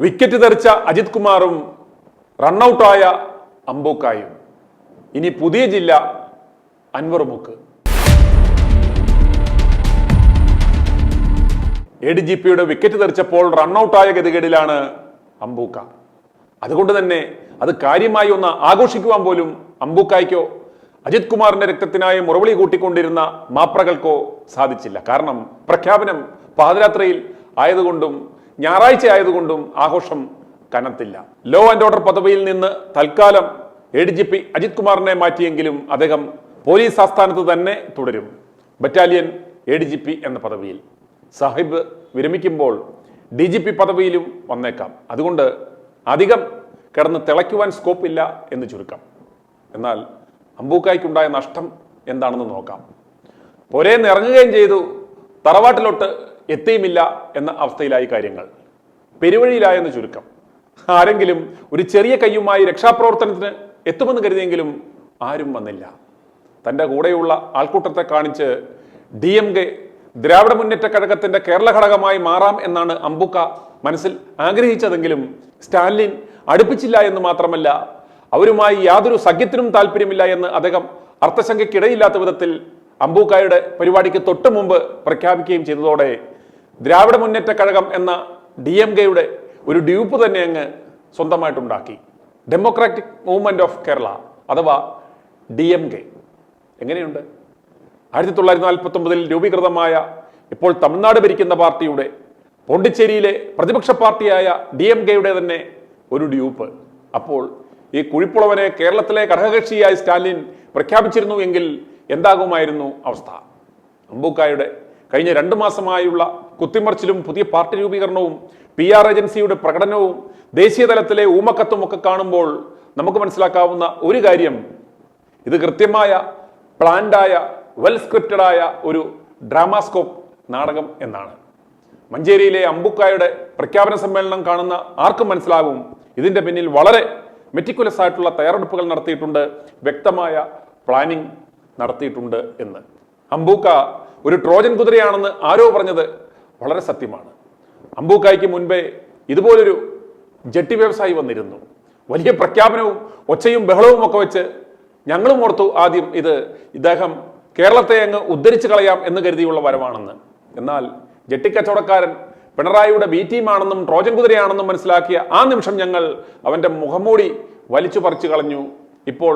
Wicket തെറിച്ച Ajith കുമാറും റണ്ണൌട്ടായ അംബൂക്കായും. ഇനി പുതിയ ജില്ല അൻവറുമുക്ക്. ADGPയുടെ വിക്കറ്റ് തെറിച്ചപ്പോൾ റണ്ണൌട്ടായ ഗതികേടിലാണ് അംബൂക്ക. അതുകൊണ്ട് തന്നെ അത് കാര്യമായി ഒന്ന് ആഘോഷിക്കുവാൻ പോലും അംബൂക്കായ്ക്കോ അജിത് കുമാറിന്റെ രക്തത്തിനായി മുറവിളി കൂട്ടിക്കൊണ്ടിരുന്ന മാപ്രകൾക്കോ സാധിച്ചില്ല. കാരണം പ്രഖ്യാപനം പാതിരാത്രിയിൽ ആയതുകൊണ്ടും ഞായറാഴ്ച ആയതുകൊണ്ടും ആഘോഷം കനത്തില്ല. ലോ ആൻഡ് ഓർഡർ പദവിയിൽ നിന്ന് തൽക്കാലം ADGP അജിത് കുമാറിനെ മാറ്റിയെങ്കിലും അദ്ദേഹം പോലീസ് ആസ്ഥാനത്ത് തന്നെ തുടരും, ബറ്റാലിയൻ ADGP എന്ന പദവിയിൽ. സാഹിബ് വിരമിക്കുമ്പോൾ DGP പദവിയിലും വന്നേക്കാം. അതുകൊണ്ട് അധികം കിടന്ന് തിളയ്ക്കുവാൻ സ്കോപ്പില്ല എന്ന് ചുരുക്കം. എന്നാൽ അംബൂക്കായ്ക്കുണ്ടായ നഷ്ടം എന്താണെന്ന് നോക്കാം. പൊരേന്ന് ഇറങ്ങുകയും ചെയ്തു, തറവാട്ടിലോട്ട് എത്തിയുമില്ല എന്ന അവസ്ഥയിലായി കാര്യങ്ങൾ. പെരുവഴിയിലായെന്ന് ചുരുക്കം. ആരെങ്കിലും ഒരു ചെറിയ കയ്യുമായി രക്ഷാപ്രവർത്തനത്തിന് എത്തുമെന്ന് കരുതിയെങ്കിലും ആരും വന്നില്ല. തൻ്റെ കൂടെയുള്ള ആൾക്കൂട്ടത്തെ കാണിച്ച് DMK ദ്രാവിഡ മുന്നേറ്റ കഴകത്തിന്റെ കേരള ഘടകമായി മാറാം എന്നാണ് അംബൂക്ക മനസ്സിൽ ആഗ്രഹിച്ചതെങ്കിലും സ്റ്റാലിൻ അടുപ്പിച്ചില്ല എന്ന് മാത്രമല്ല, അവരുമായി യാതൊരു സഖ്യത്തിനും താല്പര്യമില്ല എന്ന് അദ്ദേഹം അർത്ഥശങ്കയ്ക്കിടയില്ലാത്ത വിധത്തിൽ അംബൂക്കായുടെ പരിപാടിക്ക് തൊട്ടു മുമ്പ് പ്രഖ്യാപിക്കുകയും ചെയ്തതോടെ ദ്രാവിഡ മുന്നേറ്റ കഴകം എന്ന DMKയുടെ ഒരു ഡ്യൂപ്പ് തന്നെ അങ്ങ് സ്വന്തമായിട്ടുണ്ടാക്കി. ഡെമോക്രാറ്റിക് മൂവ്മെന്റ് ഓഫ് കേരള അഥവാ DMK. എങ്ങനെയുണ്ട്? 1949 രൂപീകൃതമായ ഇപ്പോൾ തമിഴ്നാട് ഭരിക്കുന്ന പാർട്ടിയുടെ പോണ്ടിച്ചേരിയിലെ പ്രതിപക്ഷ പാർട്ടിയായ DMKയുടെ തന്നെ ഒരു ഡ്യൂപ്പ്. അപ്പോൾ ഈ കുഴിപ്പുളവനെ കേരളത്തിലെ ഘടകകക്ഷിയായി സ്റ്റാലിൻ പ്രഖ്യാപിച്ചിരുന്നു എങ്കിൽ എന്താകുമായിരുന്നു അവസ്ഥ? അംബൂക്കായുടെ കഴിഞ്ഞ 2 മാസമായുള്ള കുത്തിമറിച്ചിലും പുതിയ പാർട്ടി രൂപീകരണവും PR ഏജൻസിയുടെ പ്രകടനവും ദേശീയ തലത്തിലെ ഊമക്കത്തും ഒക്കെ കാണുമ്പോൾ നമുക്ക് മനസ്സിലാക്കാവുന്ന ഒരു കാര്യം, ഇത് കൃത്യമായ പ്ലാൻഡായ വെൽ സ്ക്രിപ്റ്റഡായ ഒരു ഡ്രാമാസ്കോപ്പ് നാടകം എന്നാണ്. മഞ്ചേരിയിലെ അംബൂക്കായുടെ പ്രഖ്യാപന സമ്മേളനം കാണുന്ന ആർക്കും മനസ്സിലാകും ഇതിന്റെ പിന്നിൽ വളരെ മെറ്റിക്കുലസ് ആയിട്ടുള്ള തയ്യാറെടുപ്പുകൾ നടത്തിയിട്ടുണ്ട്, വ്യക്തമായ പ്ലാനിംഗ് നടത്തിയിട്ടുണ്ട് എന്ന്. അംബൂക്ക ഒരു ട്രോജൻ കുതിരയാണെന്ന് ആരോ പറഞ്ഞത് വളരെ സത്യമാണ്. അംബൂക്കായ്ക്ക് മുൻപേ ഇതുപോലൊരു ജെട്ടി വ്യവസായി വന്നിരുന്നു. വലിയ പ്രഖ്യാപനവും ഒച്ചയും ബഹളവും ഒക്കെ വെച്ച് ഞങ്ങളും ഓർത്തു ആദ്യം ഇദ്ദേഹം കേരളത്തെ അങ്ങ് ഉദ്ധരിച്ചു കളയാം എന്ന് കരുതിയുള്ള വരവാണെന്ന്. എന്നാൽ ജെട്ടിക്കച്ചവടക്കാരൻ പിണറായിയുടെ B ടീമാണെന്നും ട്രോജൻ കുതിരയാണെന്നും മനസ്സിലാക്കിയ ആ നിമിഷം ഞങ്ങൾ അവന്റെ മുഖംമൂടി വലിച്ചു പറിച്ചു കളഞ്ഞു. ഇപ്പോൾ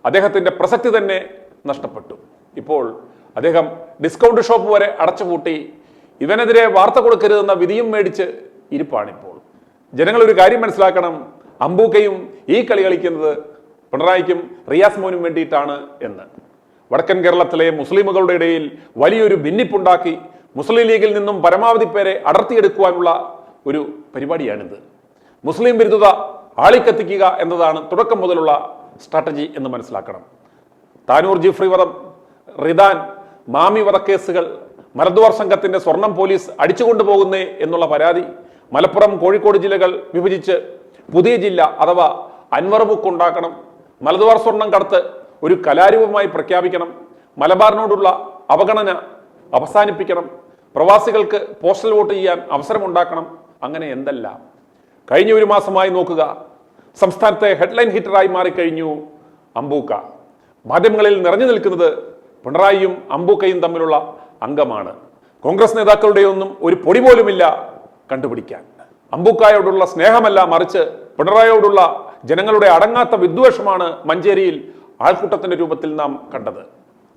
അദ്ദേഹത്തിന്റെ പ്രസക്തി തന്നെ നഷ്ടപ്പെട്ടു. ഇപ്പോൾ അദ്ദേഹം ഡിസ്കൗണ്ട് ഷോപ്പ് വരെ അടച്ചുപൂട്ടി ഇവനെതിരെ വാർത്ത കൊടുക്കരുതെന്ന വിധിയും മേടിച്ച് ഇരിപ്പാണിപ്പോൾ. ജനങ്ങൾ ഒരു കാര്യം മനസ്സിലാക്കണം, അംബൂക്കയും ഈ കളി കളിക്കുന്നത് പിണറായിക്കും റിയാസ് മോനും വേണ്ടിയിട്ടാണ് എന്ന്. വടക്കൻ കേരളത്തിലെ മുസ്ലിമുകളുടെ ഇടയിൽ വലിയൊരു ഭിന്നിപ്പുണ്ടാക്കി മുസ്ലിം ലീഗിൽ നിന്നും പരമാവധി പേരെ അടർത്തിയെടുക്കുവാനുള്ള ഒരു പരിപാടിയാണിത്. മുസ്ലിം വിരുദ്ധത ആളിക്കത്തിക്കുക എന്നതാണ് തുടക്കം മുതലുള്ള സ്ട്രാറ്റജി എന്ന് മനസ്സിലാക്കണം. താനൂർ ജിഫ്രി വധം, റിദാൻ, മാമി വധക്കേസുകൾ, മലദ്വാർ സംഘത്തിന്റെ സ്വർണം പോലീസ് അടിച്ചുകൊണ്ടുപോകുന്നേ എന്നുള്ള പരാതി, മലപ്പുറം കോഴിക്കോട് ജില്ലകൾ വിഭജിച്ച് പുതിയ ജില്ല അഥവാ അൻവറുമുക്ക് ഉണ്ടാക്കണം, മലദ്വാർ സ്വർണം കടത്ത് ഒരു കലാരൂപമായി പ്രഖ്യാപിക്കണം, മലബാറിനോടുള്ള അവഗണന അവസാനിപ്പിക്കണം, പ്രവാസികൾക്ക് പോസ്റ്റൽ വോട്ട് ചെയ്യാൻ അവസരമുണ്ടാക്കണം, അങ്ങനെ എന്തെല്ലാം. കഴിഞ്ഞ 1 മാസമായി നോക്കുക, സംസ്ഥാനത്തെ ഹെഡ്ലൈൻ ഹിറ്ററായി മാറിക്കഴിഞ്ഞു അംബൂക്ക. മാധ്യമങ്ങളിൽ നിറഞ്ഞു നിൽക്കുന്നത് പിണറായിയും അംബൂക്കയും തമ്മിലുള്ള അംഗമാണ്. കോൺഗ്രസ് നേതാക്കളുടെ ഒന്നും ഒരു പൊടി പോലുമില്ല കണ്ടുപിടിക്കാൻ. അംബൂക്കായോടുള്ള സ്നേഹമല്ല, മറിച്ച് പിണറായിയോടുള്ള ജനങ്ങളുടെ അടങ്ങാത്ത വിദ്വേഷമാണ് മഞ്ചേരിയിൽ ആൾക്കൂട്ടത്തിന്റെ രൂപത്തിൽ നാം കണ്ടത്.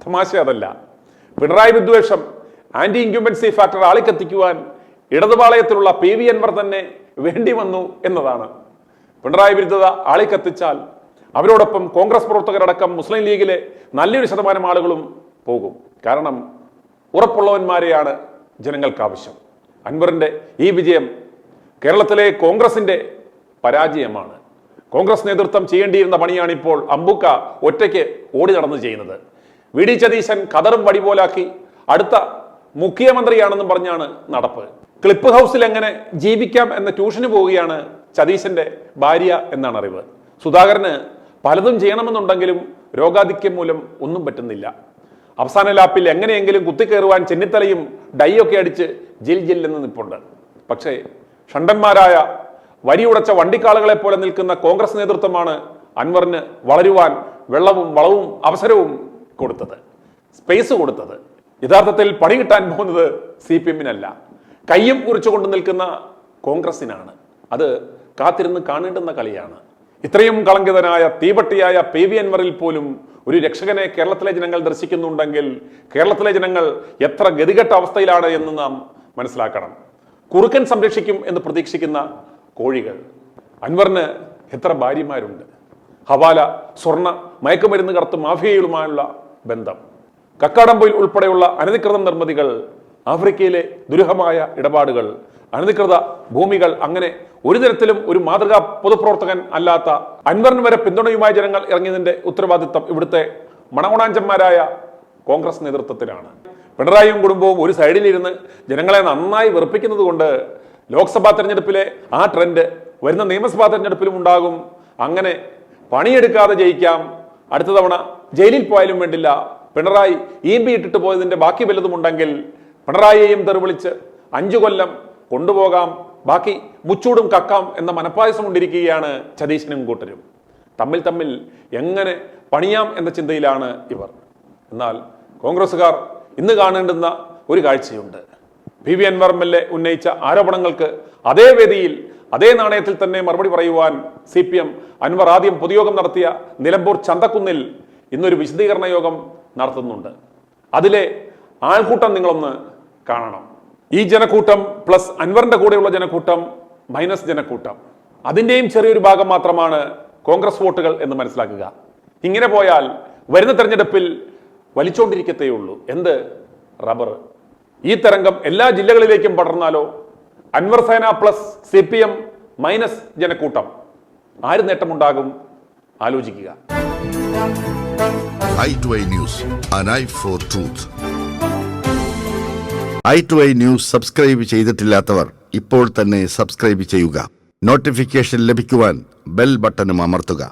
തമാശ അതല്ല. പിണറായി വിദ്വേഷം, ആന്റി ഇൻക്യുംബൻസി ഫാക്ടർ ആളിക്കത്തിക്കുവാൻ ഇടതുപാളയത്തിലുള്ള PV അൻവർ തന്നെ വേണ്ടി വന്നു എന്നതാണ്. പിണറായി വിരുദ്ധത ആളിക്കത്തിച്ചാൽ അവരോടൊപ്പം കോൺഗ്രസ് പ്രവർത്തകരടക്കം മുസ്ലിം ലീഗിലെ നല്ലൊരു ശതമാനം ആളുകളും പോകും. കാരണം ഉറപ്പുള്ളവന്മാരെയാണ് ജനങ്ങൾക്ക് ആവശ്യം. അൻവറിന്റെ ഈ വിജയം കേരളത്തിലെ കോൺഗ്രസിന്റെ പരാജയമാണ്. കോൺഗ്രസ് നേതൃത്വം ചെയ്യേണ്ടിയിരുന്ന പണിയാണ് ഇപ്പോൾ അംബൂക്ക ഒറ്റയ്ക്ക് ഓടി നടന്ന് ചെയ്യുന്നത്. VD സതീശൻ ഖദറും വടി പോലാക്കി അടുത്ത മുഖ്യമന്ത്രിയാണെന്നും പറഞ്ഞാണ് നടപ്പ്. ക്ലിപ്പ് ഹൗസിൽ എങ്ങനെ ജീവിക്കാം എന്ന ട്യൂഷന് പോവുകയാണ് സതീശന്റെ ഭാര്യ എന്നാണ് അറിവ്. സുധാകരന് പലതും ചെയ്യണമെന്നുണ്ടെങ്കിലും രോഗാധിക്യം മൂലം ഒന്നും പറ്റുന്നില്ല. അവസാന ലാപ്പിൽ എങ്ങനെയെങ്കിലും കുത്തിക്കയറുവാൻ ചെന്നിത്തലയും ഡൈയൊക്കെ അടിച്ച് ജിൽ ജിൽ എന്ന് നിൽപ്പുണ്ട്. പക്ഷേ ഷണ്ടന്മാരായ വരിയുടച്ച വണ്ടിക്കാളുകളെ പോലെ നിൽക്കുന്ന കോൺഗ്രസ് നേതൃത്വമാണ് അൻവറിന് വളരുവാൻ വെള്ളവും വളവും അവസരവും കൊടുത്തത്, സ്പേസ് കൊടുത്തത്. യഥാർത്ഥത്തിൽ പണി കിട്ടാൻ പോകുന്നത് CPM-നല്ല, കയ്യും കുറിച്ചുകൊണ്ട് നിൽക്കുന്ന കോൺഗ്രസിനാണ്. അത് കാത്തിരുന്ന് കാണേണ്ടുന്ന കളിയാണ്. ഇത്രയും കളങ്കിതനായ തീപട്ടിയായ PV അൻവറിൽ പോലും ഒരു രക്ഷകനെ കേരളത്തിലെ ജനങ്ങൾ ദർശിക്കുന്നുണ്ടെങ്കിൽ കേരളത്തിലെ ജനങ്ങൾ എത്ര ഗതികെട്ട അവസ്ഥയിലാണ് എന്ന് നാം മനസ്സിലാക്കണം. കുറുക്കൻ സംരക്ഷിക്കും എന്ന് പ്രതീക്ഷിക്കുന്ന കോഴികൾ. അൻവറിന് എത്ര ഭാര്യമാരുണ്ട്, ഹവാല, സ്വർണ്ണ, മയക്കുമരുന്ന് കടത്ത് മാഫിയകളുമായുള്ള ബന്ധം, കക്കാടംപൊയിൽ ഉൾപ്പെടെയുള്ള അനധികൃത നിർമ്മിതികൾ, ആഫ്രിക്കയിലെ ദുരൂഹമായ ഇടപാടുകൾ, അനധികൃത ഭൂമികൾ, അങ്ങനെ ഒരു തരത്തിലും ഒരു മാതൃകാ പൊതുപ്രവർത്തകൻ അല്ലാത്ത അൻവറിന് വരെ പിന്തുണയുമായി ജനങ്ങൾ ഇറങ്ങിയതിന്റെ ഉത്തരവാദിത്തം ഇവിടുത്തെ മണകുണാഞ്ചന്മാരായ കോൺഗ്രസ് നേതൃത്വത്തിലാണ്. പിണറായിയും കുടുംബവും ഒരു സൈഡിലിരുന്ന് ജനങ്ങളെ നന്നായി വെറുപ്പിക്കുന്നത് കൊണ്ട് ലോക്സഭാ തെരഞ്ഞെടുപ്പിലെ ആ ട്രെൻഡ് വരുന്ന നിയമസഭാ തെരഞ്ഞെടുപ്പിലും ഉണ്ടാകും. അങ്ങനെ പണിയെടുക്കാതെ ജയിക്കാം, അടുത്ത തവണ ജയിലിൽ പോയാലും വേണ്ടില്ല, പിണറായി EB ഇട്ടിട്ട് പോയതിന്റെ ബാക്കി വല്ലതുമുണ്ടെങ്കിൽ പിണറായിയെയും തെറിവിളിച്ച് 5 കൊല്ലം കൊണ്ടുപോകാം, ബാക്കി മുച്ചൂടും കക്കാം എന്ന മനപ്പായസം കൊണ്ടിരിക്കുകയാണ് സതീശനും കൂട്ടരും. തമ്മിൽ എങ്ങനെ പണിയാം എന്ന ചിന്തയിലാണ് ഇവർ. എന്നാൽ കോൺഗ്രസുകാർ ഇന്ന് കാണേണ്ടുന്ന ഒരു കാഴ്ചയുണ്ട്. PV അൻവർ MLA ഉന്നയിച്ച ആരോപണങ്ങൾക്ക് അതേ വേദിയിൽ അതേ നാണയത്തിൽ തന്നെ മറുപടി പറയുവാൻ CPM അൻവർ ആദ്യം പൊതുയോഗം നടത്തിയ നിലമ്പൂർ ചന്തക്കുന്നിൽ ഇന്നൊരു വിശദീകരണ യോഗം നടത്തുന്നുണ്ട്. അതിലെ ആൾക്കൂട്ടം നിങ്ങളൊന്ന് കാണണം. ഈ ജനക്കൂട്ടം പ്ലസ് അൻവറിന്റെ കൂടെയുള്ള ജനക്കൂട്ടം മൈനസ് ജനക്കൂട്ടം, അതിൻ്റെയും ചെറിയൊരു ഭാഗം മാത്രമാണ് കോൺഗ്രസ് വോട്ടുകൾ എന്ന് മനസ്സിലാക്കുക. ഇങ്ങനെ പോയാൽ വരുന്ന തെരഞ്ഞെടുപ്പിൽ വലിച്ചോണ്ടിരിക്കത്തേയുള്ളൂ. എന്ത്? റബ്ബർ. ഈ തരംഗം എല്ലാ ജില്ലകളിലേക്കും പടർന്നാലോ? അൻവർ സേന പ്ലസ് CPM മൈനസ് ജനക്കൂട്ടം, ആര് നേട്ടമുണ്ടാകും? ആലോചിക്കുക. i2i News, an eye for truth. i2i News subscribe ചെയ്തിട്ടില്ലാത്തവർ ഇപ്പോൾ തന്നെ സബ്സ്ക്രൈബ് ചെയ്യുക. നോട്ടിഫിക്കേഷൻ ലഭിക്കുവാൻ ബെൽ ബട്ടണും അമർത്തുക.